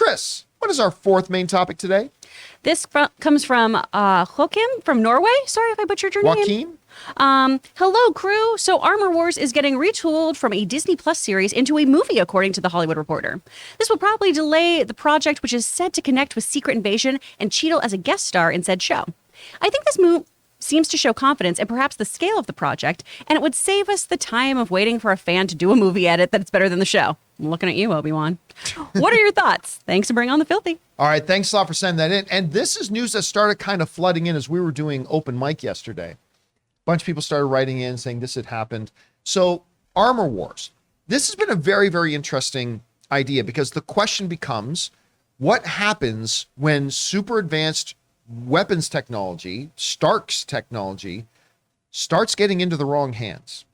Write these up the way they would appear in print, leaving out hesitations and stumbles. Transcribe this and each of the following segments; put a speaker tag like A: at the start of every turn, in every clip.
A: Chris, what is our fourth main topic today?
B: This comes from Joakim from Norway. Sorry if I butchered your name.
A: Joakim?
B: Hello, crew. So Armor Wars is getting retooled from a Disney Plus series into a movie, according to The Hollywood Reporter. This will probably delay the project, which is set to connect with Secret Invasion and Cheadle as a guest star in said show. I think this move seems to show confidence and perhaps the scale of the project, and it would save us the time of waiting for a fan to do a movie edit that's better than the show. I'm looking at you, Obi-Wan. What are your thoughts? Thanks for bringing on the filthy.
A: All right, thanks a lot for sending that in. And this is news that started kind of flooding in as we were doing open mic yesterday. A bunch of people started writing in saying this had happened. So Armor Wars. This has been a very, very interesting idea because the question becomes, what happens when super advanced weapons technology, Stark's technology, starts getting into the wrong hands?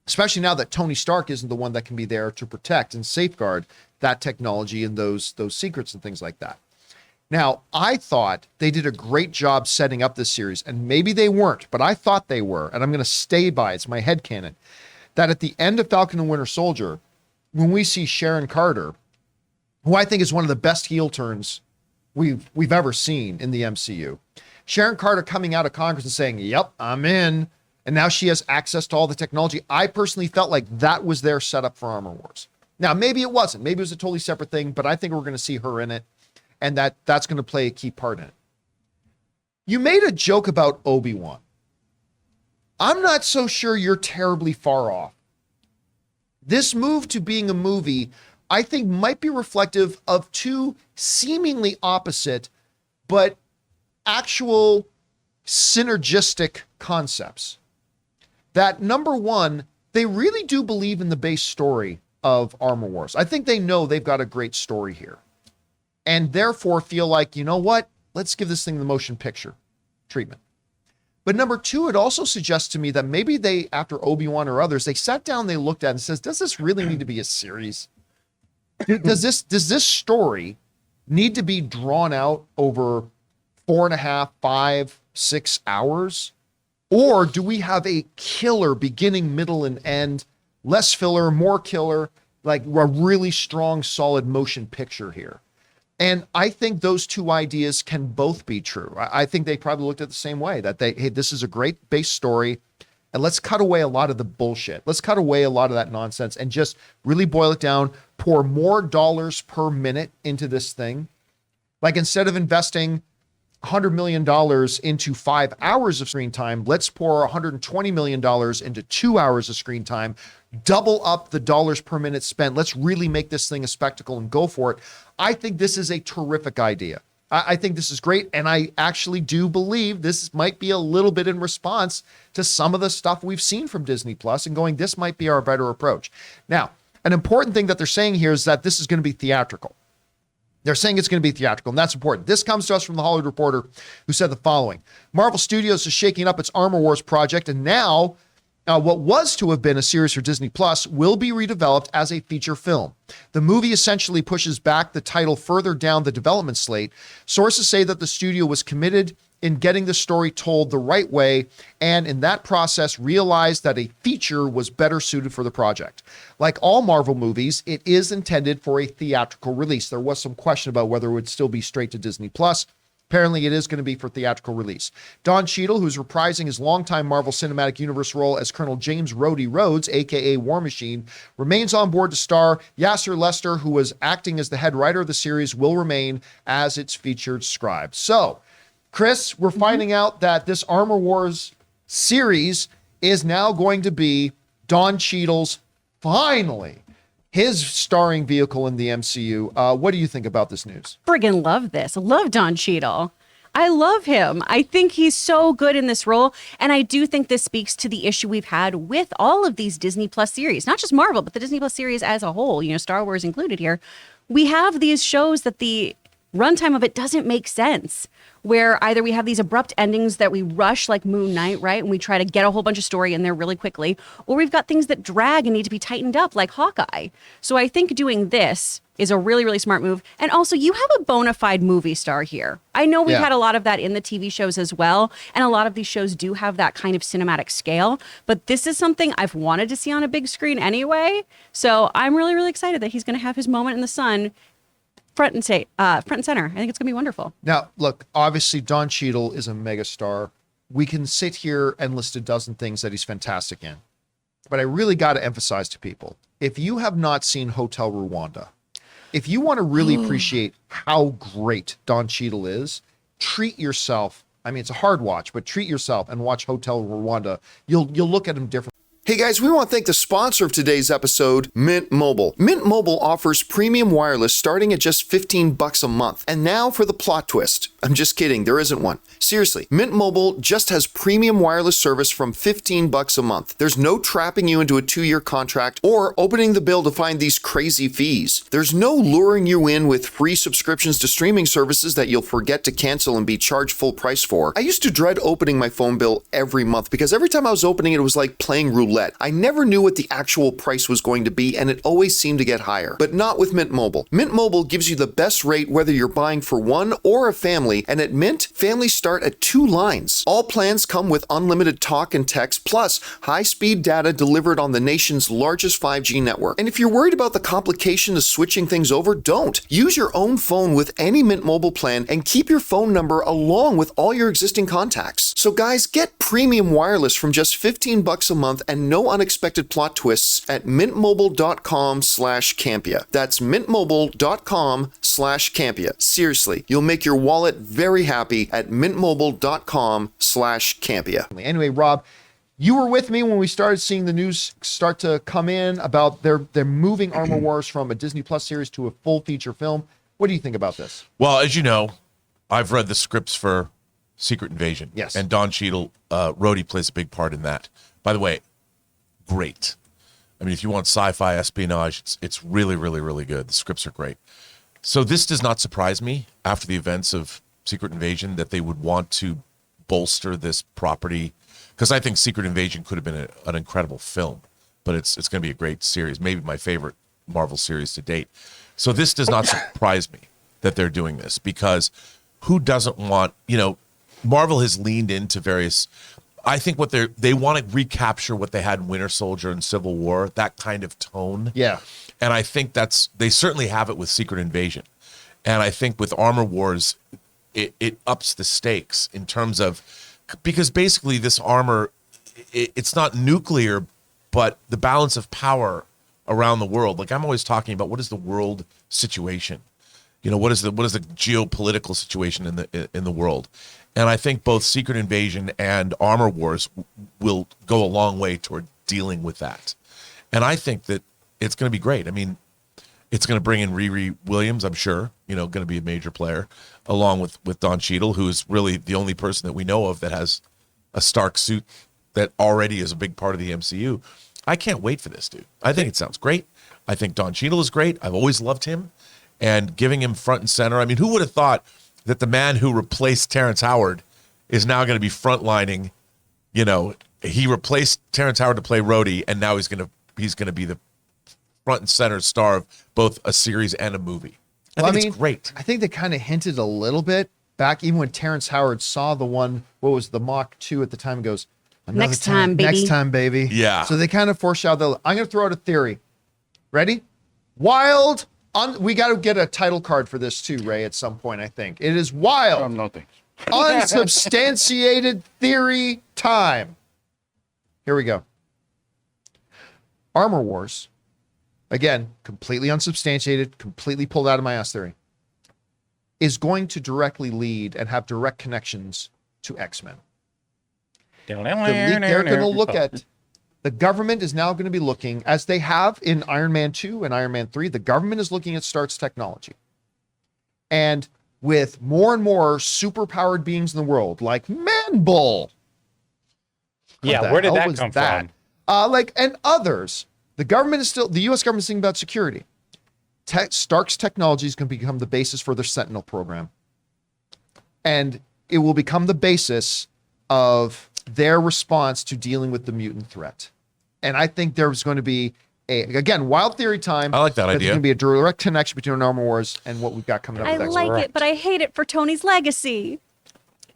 A: Especially now that Tony Stark isn't the one that can be there to protect and safeguard that technology and those secrets and things like that. Now, I thought they did a great job setting up this series, and maybe they weren't, but I thought they were, and I'm going to stay by it. It's my headcanon, that at the end of Falcon and Winter Soldier, when we see Sharon Carter, who I think is one of the best heel turns we've ever seen in the MCU, Sharon Carter coming out of Congress and saying, "Yep, I'm in." And now she has access to all the technology. I personally felt like that was their setup for Armor Wars. Now, maybe it wasn't. Maybe it was a totally separate thing, but I think we're going to see her in it, and that's going to play a key part in it. You made a joke about Obi-Wan. I'm not so sure you're terribly far off. This move to being a movie, I think, might be reflective of two seemingly opposite, but actual synergistic concepts. That number one, they really do believe in the base story of Armor Wars. I think they know they've got a great story here, and therefore feel like, you know what? Let's give this thing the motion picture treatment. But number two, it also suggests to me that maybe they, after Obi-Wan or others, they sat down, they looked at it and says, does this really need to be a series? Does this story need to be drawn out over 4.5, 5, 6 hours? Or do we have a killer beginning, middle, and end, less filler, more killer, like a really strong, solid motion picture here? And I think those two ideas can both be true. I think they probably looked at it the same way, that hey, this is a great base story, and let's cut away a lot of the bullshit. Let's cut away a lot of that nonsense and just really boil it down, pour more dollars per minute into this thing. Like, instead of investing $100 million into 5 hours of screen time, let's pour $120 million into 2 hours of screen time, double up the dollars per minute spent. Let's really make this thing a spectacle and go for it. I think this is a terrific idea. I think this is great. And I actually do believe this might be a little bit in response to some of the stuff we've seen from Disney Plus and going, this might be our better approach. Now, an important thing that they're saying here is that this is going to be theatrical. They're saying it's going to be theatrical, and that's important. This comes to us from The Hollywood Reporter, who said the following. Marvel Studios is shaking up its Armor Wars project, and now what was to have been a series for Disney Plus will be redeveloped as a feature film. The movie essentially pushes back the title further down the development slate. Sources say that the studio was committed in getting the story told the right way, and in that process realized that a feature was better suited for the project. Like all Marvel movies, it is intended for a theatrical release. There was some question about whether it would still be straight to Disney Plus. Apparently, it is going to be for theatrical release. Don Cheadle, who's reprising his longtime Marvel Cinematic Universe role as Colonel James Rhodey Rhodes, a.k.a. War Machine, remains on board to star. Yasser Lester, who was acting as the head writer of the series, will remain as its featured scribe. So, Chris, we're finding out that this Armor Wars series is now going to be Don Cheadle's, finally, his starring vehicle in the MCU. What do you think about this news?
B: Friggin' love this. Love Don Cheadle. I love him. I think he's so good in this role. And I do think this speaks to the issue we've had with all of these Disney Plus series, not just Marvel, but the Disney Plus series as a whole, Star Wars included here. We have these shows that the runtime of it doesn't make sense, where either we have these abrupt endings that we rush like Moon Knight, right? And we try to get a whole bunch of story in there really quickly, or we've got things that drag and need to be tightened up like Hawkeye. So I think doing this is a really, really smart move. And also, you have a bona fide movie star here. I know we've had a lot of that in the TV shows as well, and a lot of these shows do have that kind of cinematic scale, but this is something I've wanted to see on a big screen anyway. So I'm really, really excited that he's going to have his moment in the sun front and center. I think it's going to be wonderful.
A: Now, look, obviously Don Cheadle is a megastar. We can sit here and list a dozen things that he's fantastic in. But I really got to emphasize to people, if you have not seen Hotel Rwanda, if you want to really appreciate how great Don Cheadle is, treat yourself. I mean, it's a hard watch, but treat yourself and watch Hotel Rwanda. You'll look at him differently. Hey guys, we want to thank the sponsor of today's episode, Mint Mobile. Mint Mobile offers premium wireless starting at just $15 a month. And now for the plot twist. I'm just kidding, there isn't one. Seriously, Mint Mobile just has premium wireless service from $15 a month. There's no trapping you into a 2-year contract or opening the bill to find these crazy fees. There's no luring you in with free subscriptions to streaming services that you'll forget to cancel and be charged full price for. I used to dread opening my phone bill every month because every time I was opening it, it was like playing roulette. I never knew what the actual price was going to be, and it always seemed to get higher. But not with Mint Mobile. Mint Mobile gives you the best rate whether you're buying for one or a family, and at Mint, families start at 2 lines. All plans come with unlimited talk and text, plus high-speed data delivered on the nation's largest 5G network. And if you're worried about the complication of switching things over, don't. Use your own phone with any Mint Mobile plan and keep your phone number along with all your existing contacts. So guys, get premium wireless from just $15 a month and no unexpected plot twists at mintmobile.com/Campea. That's mintmobile.com/Campea. Seriously, you'll make your wallet very happy at mintmobile.com/Campea. Anyway, Rob, you were with me when we started seeing the news start to come in about they're moving Armor Wars from a Disney Plus series to a full feature film. What do you think about this?
C: Well, as you know, I've read the scripts for Secret Invasion.
A: Yes.
C: And Don Cheadle, Rhodey plays a big part in that. By the way, great. I mean, if you want sci-fi espionage, it's really, really, really good. The scripts are great. So this does not surprise me after the events of Secret Invasion that they would want to bolster this property, because I think Secret Invasion could have been an incredible film, but it's going to be a great series, maybe my favorite Marvel series to date. So this does not surprise me that they're doing this, because who doesn't want, Marvel has leaned into various, I think what they want to recapture what they had in Winter Soldier and Civil War, that kind of tone.
A: Yeah.
C: And I think they certainly have it with Secret Invasion. And I think with Armor Wars, it ups the stakes in terms of, because basically this armor, it's not nuclear, but the balance of power around the world. Like I'm always talking about, what is the world situation? What is the geopolitical situation in the world? And I think both Secret Invasion and Armor Wars will go a long way toward dealing with that. And I think that it's going to be great. I mean, it's going to bring in Riri Williams, I'm sure, going to be a major player, along with Don Cheadle, who is really the only person that we know of that has a Stark suit that already is a big part of the MCU. I can't wait for this, dude. I think it sounds great. I think Don Cheadle is great. I've always loved him. And giving him front and center. I mean, who would have thought that the man who replaced Terrence Howard is now going to be frontlining? He replaced Terrence Howard to play Rhodey, and now he's going to be the front and center star of both a series and a movie. I think it's great.
A: I think they kind of hinted a little bit back, even when Terrence Howard saw the one, what was the Mach 2 at the time, goes,
B: Next time, baby.
A: Next time, baby.
C: Yeah.
A: So they kind of foreshadowed. I'm going to throw out a theory. Ready? Wild. We got to get a title card for this too, Ray, at some point, I think. It is wild.
D: No thanks.
A: Unsubstantiated theory time. Here we go. Armor Wars. Again, completely unsubstantiated, completely pulled out of my ass theory, is going to directly lead and have direct connections to X-Men. They're going to look at, the government is now going to be looking, as they have in Iron Man 2 and Iron Man 3, the government is looking at Stark's technology. And with more and more superpowered beings in the world, like Man-Bull.
D: Yeah, where did that come from?
A: And others. The U.S. government is thinking about security. Stark's technology is going to become the basis for their Sentinel program. And it will become the basis of their response to dealing with the mutant threat. And I think there's going to be again, wild theory time.
C: I like that idea.
A: There's going to be a direct connection between Armor Wars and what we've got coming up.
B: I
A: with
B: like it, but I hate it for Tony's legacy.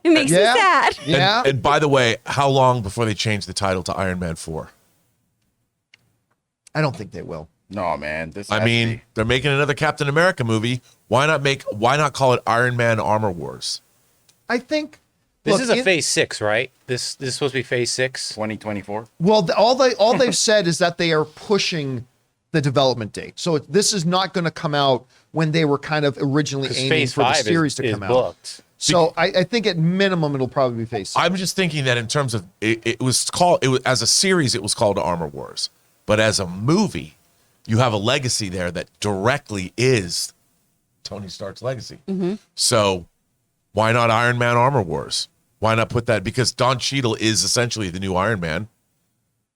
B: It makes me sad.
A: Yeah.
C: And by the way, how long before they change the title to Iron Man 4?
A: I don't think they will.
E: No, man. This.
C: I mean, they're making another Captain America movie. Why not call it Iron Man Armor Wars?
A: I think
D: This is a phase 6, right? This is supposed to be phase 6.
E: 2024.
A: Well, all they've said is that they are pushing the development date. So this is not going to come out when they were kind of originally aiming
D: Phase
A: for the
D: 5
A: series to
D: is
A: come out.
D: booked.
A: So I think at minimum it'll probably be phase 6.
C: I'm just thinking that in terms of it was as a series, it was called Armor Wars, but as a movie, you have a legacy there that directly is Tony Stark's legacy. So why not Iron Man Armor Wars? Why not put that? Because Don Cheadle is essentially the new Iron Man.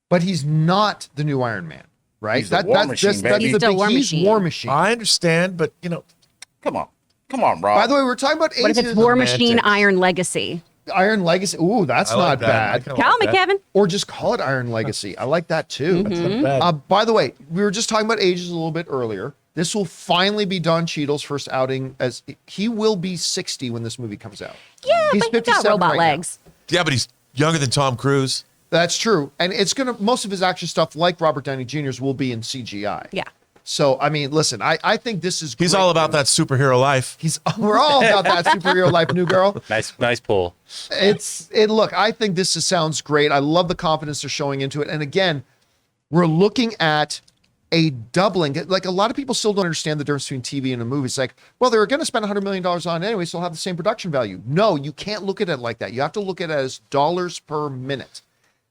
A: But he's not the new Iron Man, right?
E: He's the War Machine, baby.
B: He's still War
A: he's
B: Machine.
A: War Machine.
C: I understand, but
E: Come on, Rob.
A: By the way, we're talking about
B: What if it's
A: ages.
B: War Machine
C: semantics.
B: Iron Legacy?
A: Iron Legacy. Ooh, that's
C: I like
A: not
C: that.
A: bad.
C: I kinda
B: Call
C: like
B: me,
C: that.
B: Kevin.
A: Or just call it Iron Legacy. I like that too.
C: That's not bad.
A: By the way, we were just talking about ages a little bit earlier. This will finally be Don Cheadle's first outing, as he will be 60 when this movie comes out.
B: Yeah,
A: He's
B: but he got
A: 57
B: robot
A: right now.
B: legs.
C: Yeah, but he's younger than Tom Cruise.
A: That's true. And it's most of his action stuff, like Robert Downey Jr.'s, will be in CGI.
B: Yeah.
A: So, I mean, listen, I think this is
C: He's
A: great.
C: all about that superhero life.
A: We're all about that superhero life, new girl.
D: Nice pull.
A: Look, I think this sounds great. I love the confidence they're showing into it. And again, we're looking at a doubling. Like, a lot of people still don't understand the difference between TV and a movie. It's like, well, they're going to spend $100 million on it anyway, so they'll have the same production value. No, you can't look at it like that. You have to look at it as dollars per minute.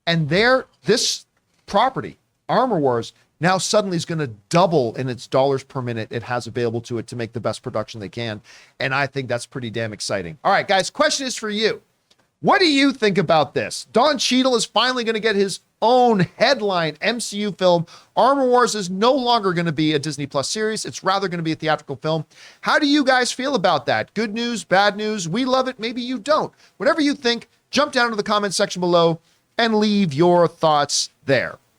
A: And this property, Armor Wars, now suddenly is going to double in its dollars per minute it has available to it to make the best production they can. And I think that's pretty damn exciting. All right, guys, question is for you. What do you think about this? Don Cheadle is finally going to get his own headline MCU film. Armor Wars is no longer going to be a Disney Plus series. It's rather going to be a theatrical film. How do you guys feel about that? Good news, bad news? We love it. Maybe you don't. Whatever you think, jump down to the comment section below and leave your thoughts there.